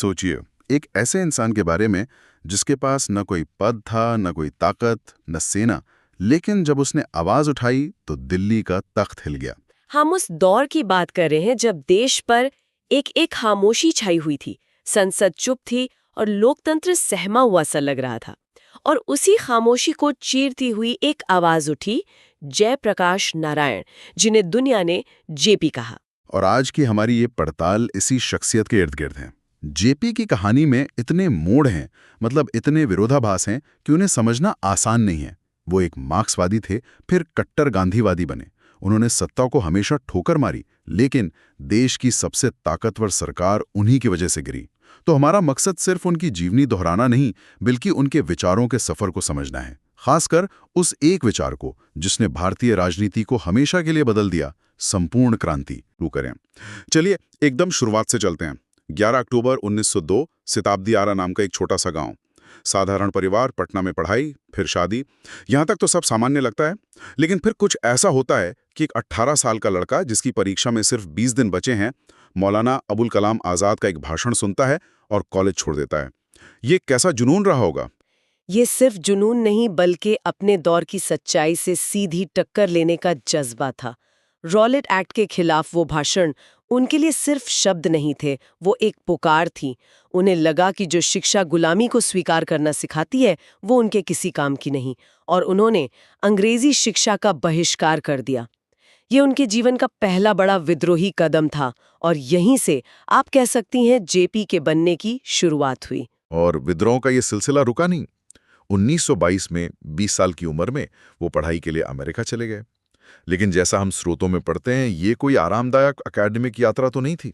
सोचिए, एक ऐसे इंसान के बारे में जिसके पास न कोई पद था, न कोई ताकत, न सेना, लेकिन जब उसने आवाज उठाई तो दिल्ली का तख्त हिल गया। हम उस दौर की बात कर रहे हैं जब देश पर एक एक खामोशी छाई हुई थी, संसद चुप थी और लोकतंत्र सहमा हुआ सा लग रहा था। और उसी खामोशी को चीरती हुई एक आवाज उठी, जयप्रकाश नारायण, जिन्हें दुनिया ने जेपी कहा। और आज की हमारी ये पड़ताल इसी शख्सियत के इर्द गिर्द है। जेपी की कहानी में इतने मोड़ हैं, मतलब इतने विरोधाभास हैं कि उन्हें समझना आसान नहीं है। वो एक मार्क्सवादी थे, फिर कट्टर गांधीवादी बने। उन्होंने सत्ता को हमेशा ठोकर मारी, लेकिन देश की सबसे ताकतवर सरकार उन्हीं की वजह से गिरी। तो हमारा मकसद सिर्फ उनकी जीवनी दोहराना नहीं, बल्कि उनके विचारों के सफर को समझना है, खासकर उस एक विचार को जिसने भारतीय राजनीति को हमेशा के लिए बदल दिया, संपूर्ण क्रांति। शुरू करें। चलिए एकदम शुरुआत से चलते हैं। 11 अक्टूबर 1902, सिताब्दी आरा नाम का एक छोटा सा गांव। साधारण परिवार, पटना में पढ़ाई, फिर शादी। यहां तक तो सब सामान्य लगता है, लेकिन फिर कुछ ऐसा होता है कि एक 18 साल का लड़का जिसकी परीक्षा में सिर्फ 20 दिन बचे हैं, मौलाना अबुल कलाम आजाद का एक भाषण सुनता है और कॉलेज छोड़ देता है। ये कैसा जुनून रहा होगा। ये सिर्फ जुनून नहीं, बल्कि अपने दौर की सच्चाई से सीधी टक्कर लेने का जज्बा था। रॉलेट एक्ट के खिलाफ वो भाषण उनके लिए सिर्फ शब्द नहीं थे, वो एक पुकार थी। उन्हें लगा कि जो शिक्षा गुलामी को स्वीकार करना सिखाती है, वो उनके किसी काम की नहीं, और उन्होंने अंग्रेजी शिक्षा का बहिष्कार कर दिया। ये उनके जीवन का पहला बड़ा विद्रोही कदम था, और यहीं से आप कह सकती हैं जेपी के बनने की शुरुआत हुई। और विद्रोह का ये सिलसिला रुका नहीं। 1922 में 20 साल की उम्र में वो पढ़ाई के लिए अमेरिका चले गए। लेकिन जैसा हम स्रोतों में पढ़ते हैं, ये कोई आरामदायक अकेडमिक यात्रा तो नहीं थी।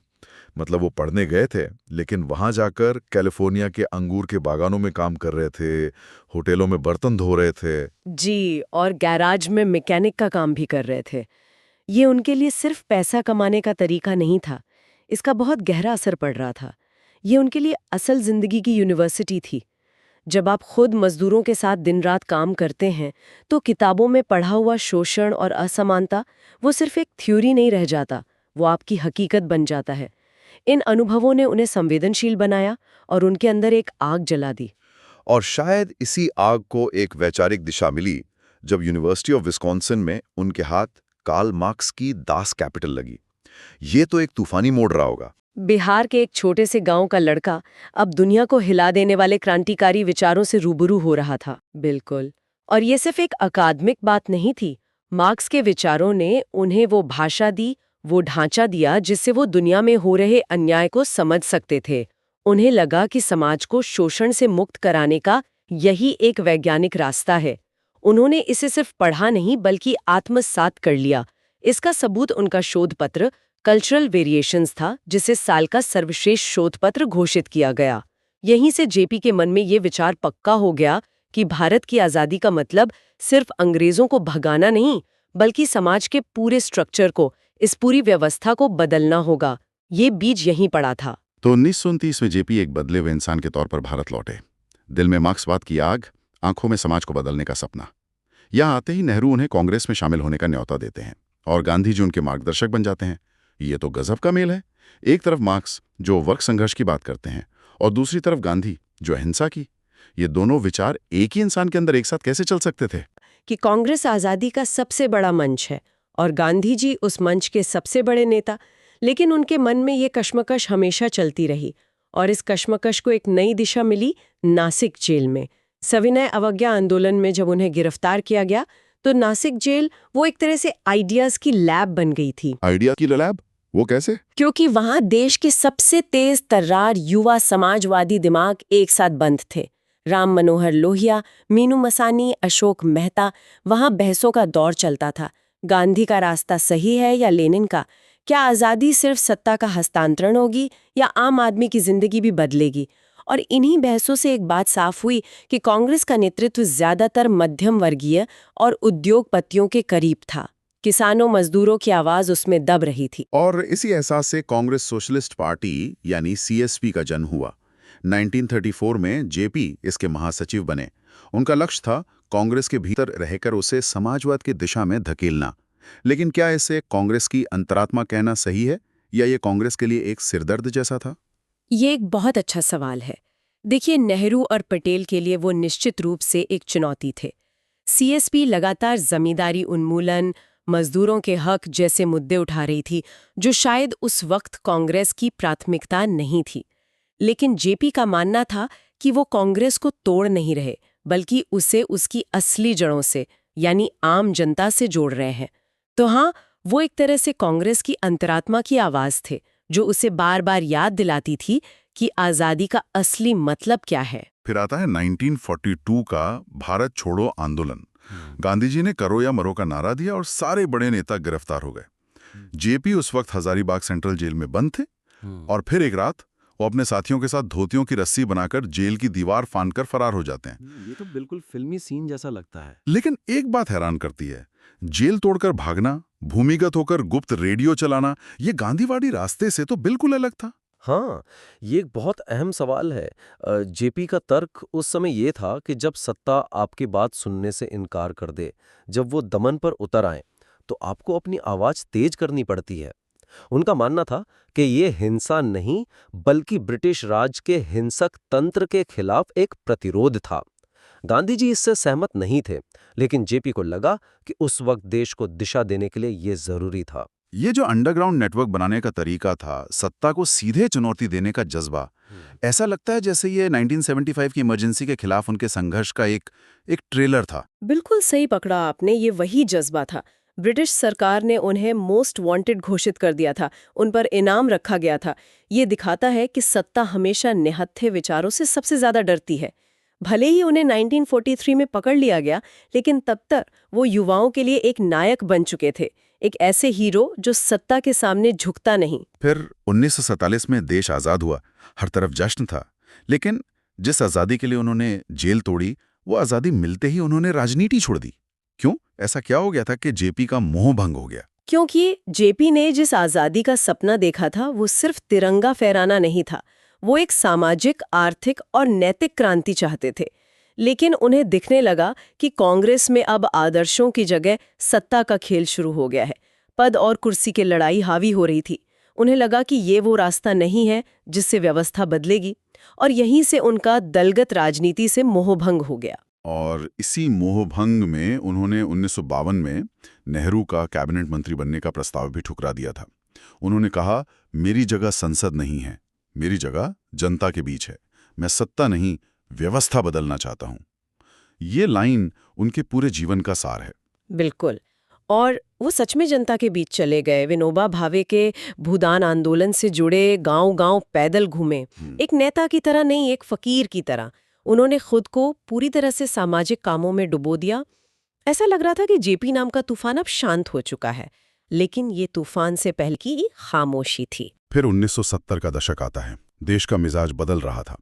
मतलब वो पढ़ने गए थे, लेकिन वहां जाकर कैलिफोर्निया के अंगूर के बागानों में काम कर रहे थे, होटलों में बर्तन धो रहे थे। जी, और गैराज में मैकेनिक का काम भी कर रहे थे। ये उनके लिए सिर्फ पैसा कमाने का तरीका नहीं था, इसका बहुत गहरा असर पड़ रहा था। ये उनके लिए असल जिंदगी की यूनिवर्सिटी थी। जब आप खुद मजदूरों के साथ दिन रात काम करते हैं, तो किताबों में पढ़ा हुआ शोषण और असमानता वो सिर्फ एक थ्योरी नहीं रह जाता, वो आपकी हकीकत बन जाता है। इन अनुभवों ने उन्हें संवेदनशील बनाया और उनके अंदर एक आग जला दी। और शायद इसी आग को एक वैचारिक दिशा मिली जब यूनिवर्सिटी ऑफ विस्कॉन्सिन में उनके हाथ कार्ल मार्क्स की दास कैपिटल लगी। ये तो एक तूफानी मोड़ रहा होगा। बिहार के एक छोटे से गांव का लड़का अब दुनिया को हिला देने वाले क्रांतिकारी विचारों से रूबरू हो रहा था। बिल्कुल। और ये सिर्फ एक अकादमिक बात नहीं थी। मार्क्स के विचारों ने उन्हें वो भाषा दी, वो ढांचा दिया जिससे वो दुनिया में हो रहे अन्याय को समझ सकते थे। उन्हें लगा कि समाज को शोषण से मुक्त कराने का यही एक वैज्ञानिक रास्ता है। उन्होंने इसे सिर्फ पढ़ा नहीं, बल्कि आत्मसात कर लिया। इसका सबूत उनका शोध पत्र कल्चरल वेरिएशंस था, जिसे साल का सर्वश्रेष्ठ शोध पत्र घोषित किया गया। यहीं से जेपी के मन में ये विचार पक्का हो गया कि भारत की आज़ादी का मतलब सिर्फ अंग्रेजों को भगाना नहीं, बल्कि समाज के पूरे स्ट्रक्चर को, इस पूरी व्यवस्था को बदलना होगा। ये बीज यहीं पड़ा था। तो 1929 में जेपी एक बदले हुए इंसान के तौर पर भारत लौटे। दिल में मार्क्सवाद की आग, आंखों में समाज को बदलने का सपना। यहाँ आते ही नेहरू उन्हें कांग्रेस में शामिल होने का न्योता देते हैं और गांधी जी उनके मार्गदर्शक बन जाते हैं। ये तो गजब का मेल है। एक तरफ मार्क्स जो वर्ग संघर्ष की बात करते हैं, और दूसरी तरफ गांधी जो अहिंसा की। ये दोनों विचार एक ही इंसान के अंदर एक साथ कैसे चल सकते थे। कि कांग्रेस आज़ादी का सबसे बड़ा मंच है और गांधी जी उस मंच के सबसे बड़े नेता, लेकिन उनके मन में ये कश्मकश हमेशा चलती रही। और इस कश्मकश को एक नई दिशा मिली नासिक जेल में। सविनय अवज्ञा आंदोलन में जब उन्हें गिरफ्तार किया गया, तो नासिक जेल वो एक तरह से आइडियाज की लैब बन गई थी। आइडिया की लैब? वो कैसे? क्योंकि वहां देश के सबसे तेज तर्रार युवा समाजवादी दिमाग एक साथ बंद थे। राम मनोहर लोहिया, मीनू मसानी, अशोक मेहता, वहां बहसों का दौर चलता था। गांधी का रास्ता सही है या लेनिन का? क्या आज़ादी सिर्फ सत्ता का हस्तांतरण होगी या आम आदमी की जिंदगी भी बदलेगी? और इन्हीं बहसों से एक बात साफ हुई कि कांग्रेस का नेतृत्व ज्यादातर मध्यम वर्गीय और उद्योगपतियों के करीब था। किसानों मजदूरों की आवाज उसमें दब रही थी। और इसी एहसास से कांग्रेस सोशलिस्ट पार्टी यानी सीएसपी का जन्म हुआ। 1934 में जेपी इसके महासचिव बने। उनका लक्ष्य था कांग्रेस के भीतर रहकर उसे समाजवाद की दिशा में धकेलना। लेकिन क्या इसे कांग्रेस की अंतरात्मा कहना सही है, या ये कांग्रेस के लिए एक सिरदर्द जैसा था? ये एक बहुत अच्छा सवाल है। देखिए, नेहरू और पटेल के लिए वो निश्चित रूप से एक चुनौती थे। सीएसपी लगातार जमींदारी उन्मूलन, मजदूरों के हक जैसे मुद्दे उठा रही थी, जो शायद उस वक्त कांग्रेस की प्राथमिकता नहीं थी। लेकिन जेपी का मानना था कि वो कांग्रेस को तोड़ नहीं रहे, बल्कि उसे उसकी असली जड़ों से, यानी आम जनता से जोड़ रहे हैं। तो हाँ, वो एक तरह से कांग्रेस की अंतरात्मा की आवाज थे, जो उसे बार बार याद दिलाती थी कि आजादी का असली मतलब क्या है। फिर आता है 1942 का भारत छोड़ो आंदोलन। गांधी जी ने करो या मरो का नारा दिया और सारे बड़े नेता गिरफ्तार हो गए। जेपी उस वक्त हजारीबाग सेंट्रल जेल में बंद थे और फिर एक रात वो अपने साथियों के साथ धोतियों की रस्सी बनाकर जेल की दीवार फांदकर फरार हो जाते हैं। ये तो बिल्कुल फिल्मी सीन जैसा लगता है। लेकिन एक बात हैरान करती है, जेल तोड़कर भागना, भूमिगत होकर गुप्त रेडियो चलाना, ये गांधीवादी रास्ते से तो बिल्कुल अलग था। हाँ, ये एक बहुत अहम सवाल है। जेपी का तर्क उस समय ये था कि जब सत्ता आपकी बात सुनने से इनकार कर दे, जब वो दमन पर उतर आए, तो आपको अपनी आवाज तेज करनी पड़ती है। उनका मानना था कि ये हिंसा नहीं, बल्कि ब्रिटिश राज के हिंसक तंत्र के खिलाफ एक प्रतिरोध था। गांधी जी इससे सहमत नहीं थे, लेकिन जेपी को लगा कि उस वक्त देश को दिशा देने के लिए ये जरूरी था। ये जो अंडरग्राउंड नेटवर्क बनाने का तरीका था, सत्ता को सीधे चुनौती देने का जज्बा, ऐसा लगता है जैसे ये 1975 की इमरजेंसी के खिलाफ उनके संघर्ष का एक ट्रेलर था। बिल्कुल सही पकड़ा आपने, ये वही जज्बा था। ब्रिटिश सरकार ने उन्हें मोस्ट वांटेड घोषित कर दिया था, उन पर इनाम रखा गया था। ये दिखाता है कि सत्ता हमेशा निहत्थे विचारों से सबसे ज्यादा डरती है। भले ही उन्हें 1943 में पकड़ लिया गया, लेकिन तब तक वो युवाओं के लिए एक नायक बन चुके थे, एक ऐसे हीरो जो सत्ता के सामने झुकता नहीं। फिर 1947 में देश आज़ाद हुआ, हर तरफ जश्न था। लेकिन जिस आज़ादी के लिए उन्होंने जेल तोड़ी, वो आज़ादी मिलते ही उन्होंने राजनीति छोड़ दी। क्यों? ऐसा क्या हो गया था कि जेपी का मोह भंग हो गया? क्योंकि जेपी ने जिस आजादी का सपना देखा था, वो सिर्फ तिरंगा फहराना नहीं था। वो एक सामाजिक, आर्थिक और नैतिक क्रांति चाहते थे। लेकिन उन्हें दिखने लगा कि कांग्रेस में अब आदर्शों की जगह सत्ता का खेल शुरू हो गया है। पद और कुर्सी की लड़ाई हावी हो रही थी। उन्हें लगा कि ये वो रास्ता नहीं है जिससे व्यवस्था बदलेगी, और यहीं से उनका दलगत राजनीति से मोहभंग हो गया। और इसी मोहभंग में उन्होंने 1952 में नेहरू का कैबिनेट मंत्री बनने का प्रस्ताव भी ठुकरा दिया था। उन्होंने कहा, मेरी जगह संसद नहीं है, मेरी जगह जनता के बीच है। मैं सत्ता नहीं, व्यवस्था बदलना चाहता हूं। ये लाइन उनके पूरे जीवन का सार है। बिल्कुल। और वो सच में जनता के बीच चले गए। विनोबा भावे के भूदान आंदोलन से जुड़े गांव-गांव पैदल घूमे, एक नेता की तरह नहीं, एक फकीर की तरह। उन्होंने खुद को पूरी तरह से सामाजिक कामों में डुबो दिया। ऐसा लग रहा था कि जेपी नाम का तूफान अब शांत हो चुका है, लेकिन ये तूफान से पहले की खामोशी थी। फिर 1970 का दशक आता है। देश का मिजाज बदल रहा था।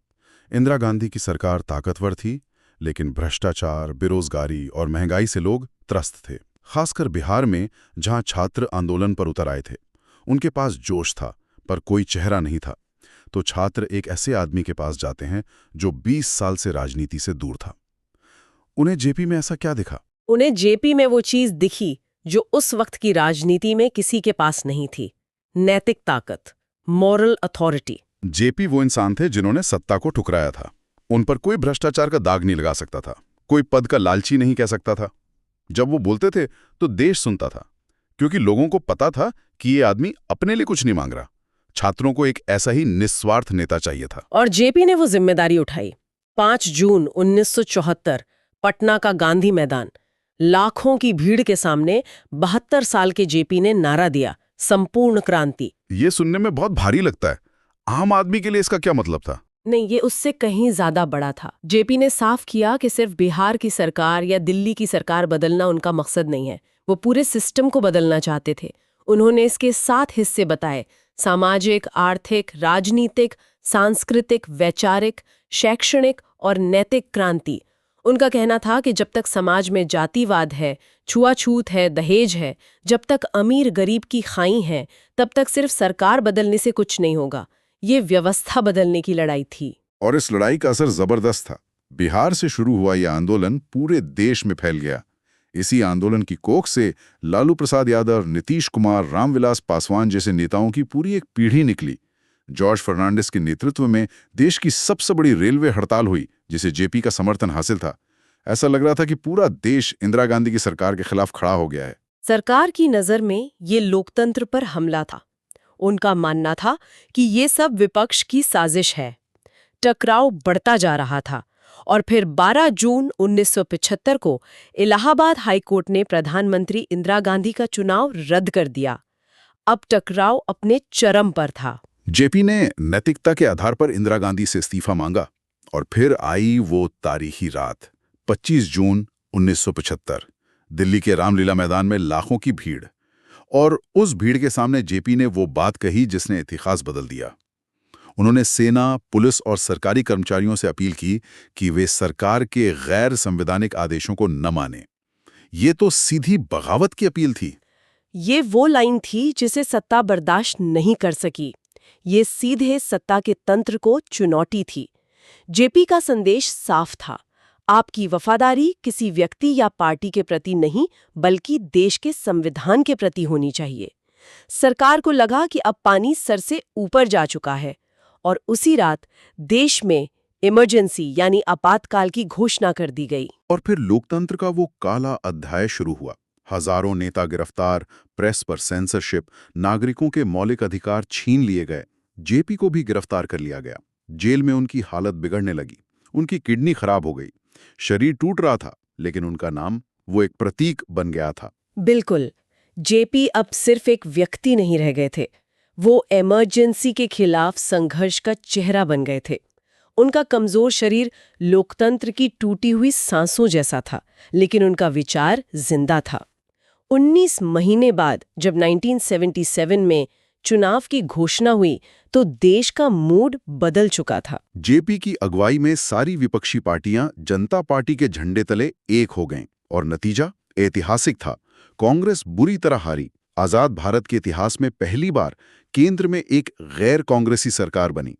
इंदिरा गांधी की सरकार ताकतवर थी, लेकिन भ्रष्टाचार, बेरोजगारी और महंगाई से लोग त्रस्त थे। खासकर बिहार में, जहां छात्र आंदोलन पर उतर आए थे। उनके पास जोश था, पर कोई चेहरा नहीं था। तो छात्र एक ऐसे आदमी के पास जाते हैं जो 20 साल से राजनीति से दूर था। उन्हें जेपी में ऐसा क्या दिखा? उन्हें जेपी में वो चीज दिखी जो उस वक्त की राजनीति में किसी के पास नहीं थी, नैतिक ताकत, मॉरल अथॉरिटी। जेपी वो इंसान थे जिन्होंने सत्ता को ठुकराया था। उन पर कोई भ्रष्टाचार का दाग नहीं लगा सकता था, कोई पद का लालची नहीं कह सकता था। जब वो बोलते थे तो देश सुनता था, क्योंकि लोगों को पता था कि ये आदमी अपने लिए कुछ नहीं मांग रहा। छात्रों को एक ऐसा ही निस्वार्थ नेता चाहिए था। और जेपी ने वो जिम्मेदारी उठाई। 5 जून 1974, पटना का गांधी मैदान, लाखों की भीड़ के सामने 72 साल के जेपी ने नारा दिया, संपूर्ण क्रांति। ये सुनने में बहुत भारी लगता है। आम आदमी के लिए इसका क्या मतलब था? नहीं, ये उससे कहीं ज्यादा बड़ा था। जेपी ने साफ किया कि सिर्फ बिहार की सरकार या दिल्ली की सरकार बदलना उनका मकसद नहीं है, वो पूरे सिस्टम को बदलना चाहते थे। उन्होंने इसके 7 हिस्से बताए: सामाजिक, आर्थिक, राजनीतिक, सांस्कृतिक, वैचारिक, शैक्षणिक और नैतिक क्रांति। उनका कहना था कि जब तक समाज में जातिवाद है, छुआछूत है, दहेज है, जब तक अमीर गरीब की खाई है, तब तक सिर्फ सरकार बदलने से कुछ नहीं होगा। ये व्यवस्था बदलने की लड़ाई थी। और इस लड़ाई का असर जबरदस्त था। बिहार से शुरू हुआ यह आंदोलन पूरे देश में फैल गया। इसी आंदोलन की कोख से लालू प्रसाद यादव, नीतीश कुमार, रामविलास पासवान जैसे नेताओं की पूरी एक पीढ़ी निकली, जॉर्ज फर्नांडिस के नेतृत्व में देश की सबसे बड़ी रेलवे हड़ताल हुई, जिसे जेपी का समर्थन हासिल था। ऐसा लग रहा था कि पूरा देश इंदिरा गांधी की सरकार के खिलाफ खड़ा हो गया है। सरकार की नज़र में ये लोकतंत्र पर हमला था। उनका मानना था कि ये सब विपक्ष की साजिश है। टकराव बढ़ता जा रहा था और फिर 12 जून 1975 को इलाहाबाद हाईकोर्ट ने प्रधानमंत्री इंदिरा गांधी का चुनाव रद्द कर दिया। अब टकराव अपने चरम पर था। जेपी ने नैतिकता के आधार पर इंदिरा गांधी से इस्तीफा मांगा और फिर आई वो तारीखी रात, 25 जून 1975। दिल्ली के रामलीला मैदान में लाखों की भीड़, और उस भीड़ के सामने जेपी ने वो बात कही जिसने इतिहास बदल दिया। उन्होंने सेना, पुलिस और सरकारी कर्मचारियों से अपील की कि वे सरकार के गैर संवैधानिक आदेशों को न माने। ये तो सीधी बगावत की अपील थी। ये वो लाइन थी जिसे सत्ता बर्दाश्त नहीं कर सकी। ये सीधे सत्ता के तंत्र को चुनौती थी। जेपी का संदेश साफ था, आपकी वफादारी किसी व्यक्ति या पार्टी के प्रति नहीं, बल्कि देश के संविधान के प्रति होनी चाहिए। सरकार को लगा कि अब पानी सर से ऊपर जा चुका है और उसी रात देश में इमरजेंसी यानी आपातकाल की घोषणा कर दी गई। और फिर लोकतंत्र का वो काला अध्याय शुरू हुआ। हजारों नेता गिरफ्तार, प्रेस पर सेंसरशिप, नागरिकों के मौलिक अधिकार छीन लिए गए। जेपी को भी गिरफ्तार कर लिया गया। जेल में उनकी हालत बिगड़ने लगी। उनकी किडनी खराब हो गई। शरीर टूट रहा था, लेकिन उनका नाम वो एक प्रतीक बन गया था। बिल्कुल, जेपी अब सिर्फ एक व्यक्ति नहीं रह गए थे। वो इमरजेंसी के खिलाफ संघर्ष का चेहरा बन गए थे। उनका कमजोर शरीर लोकतंत्र की टूटी हुई सांसों जैसा था, लेकिन उनका विचार जिंदा था। 19 महीने बाद जब 1977 में चुनाव की घोषणा हुई तो देश का मूड बदल चुका था। जेपी की अगुवाई में सारी विपक्षी पार्टियां जनता पार्टी के झंडे तले एक हो गईं और नतीजा ऐतिहासिक था। कांग्रेस बुरी तरह हारी। आजाद भारत के इतिहास में पहली बार केंद्र में एक गैर कांग्रेसी सरकार बनी।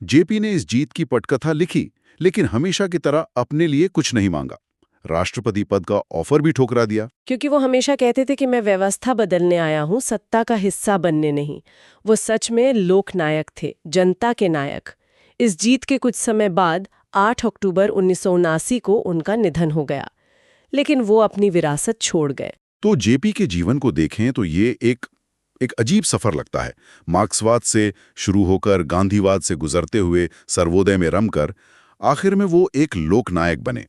जेपी ने इस जीत की पटकथा लिखी, लेकिन हमेशा की तरह अपने लिए कुछ नहीं मांगा। राष्ट्रपति पद का ऑफर भी ठुकरा दिया, क्योंकि वो हमेशा कहते थे कि मैं व्यवस्था बदलने आया हूँ, सत्ता का हिस्सा बनने नहीं। वो सच में लोकनायक थे, जनता के नायक। इस जीत के कुछ समय बाद 8 अक्टूबर 1979 को उनका निधन हो गया, लेकिन वो अपनी विरासत छोड़ गए। तो जेपी के जीवन को देखें तो ये एक अजीब सफर लगता है। मार्क्सवाद से शुरू होकर गांधीवाद से गुजरते हुए सर्वोदय में रमकर आखिर में वो एक लोकनायक बने।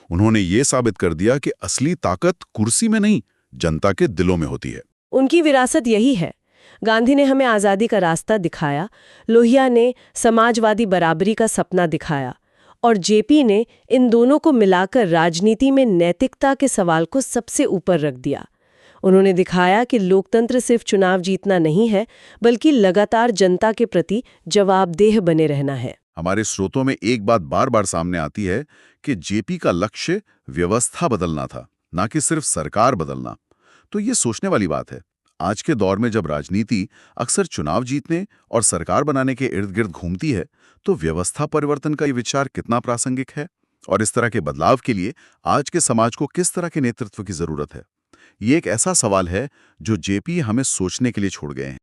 उन्होंने ये साबित कर दिया कि असली ताकत कुर्सी में नहीं, जनता के दिलों में होती है। उनकी विरासत यही है। गांधी ने हमें आज़ादी का रास्ता दिखाया, लोहिया ने समाजवादी बराबरी का सपना दिखाया, और जेपी ने इन दोनों को मिलाकर राजनीति में नैतिकता के सवाल को सबसे ऊपर रख दिया। उन्होंने दिखाया कि लोकतंत्र सिर्फ चुनाव जीतना नहीं है, बल्कि लगातार जनता के प्रति जवाबदेह बने रहना है। हमारे स्रोतों में एक बात बार बार सामने आती है कि जेपी का लक्ष्य व्यवस्था बदलना था, ना कि सिर्फ सरकार बदलना। तो ये सोचने वाली बात है। आज के दौर में जब राजनीति अक्सर चुनाव जीतने और सरकार बनाने के इर्द गिर्द घूमती है, तो व्यवस्था परिवर्तन का ये विचार कितना प्रासंगिक है, और इस तरह के बदलाव के लिए आज के समाज को किस तरह के नेतृत्व की जरूरत है। ये एक ऐसा सवाल है जो जेपी हमें सोचने के लिए छोड़ गए हैं।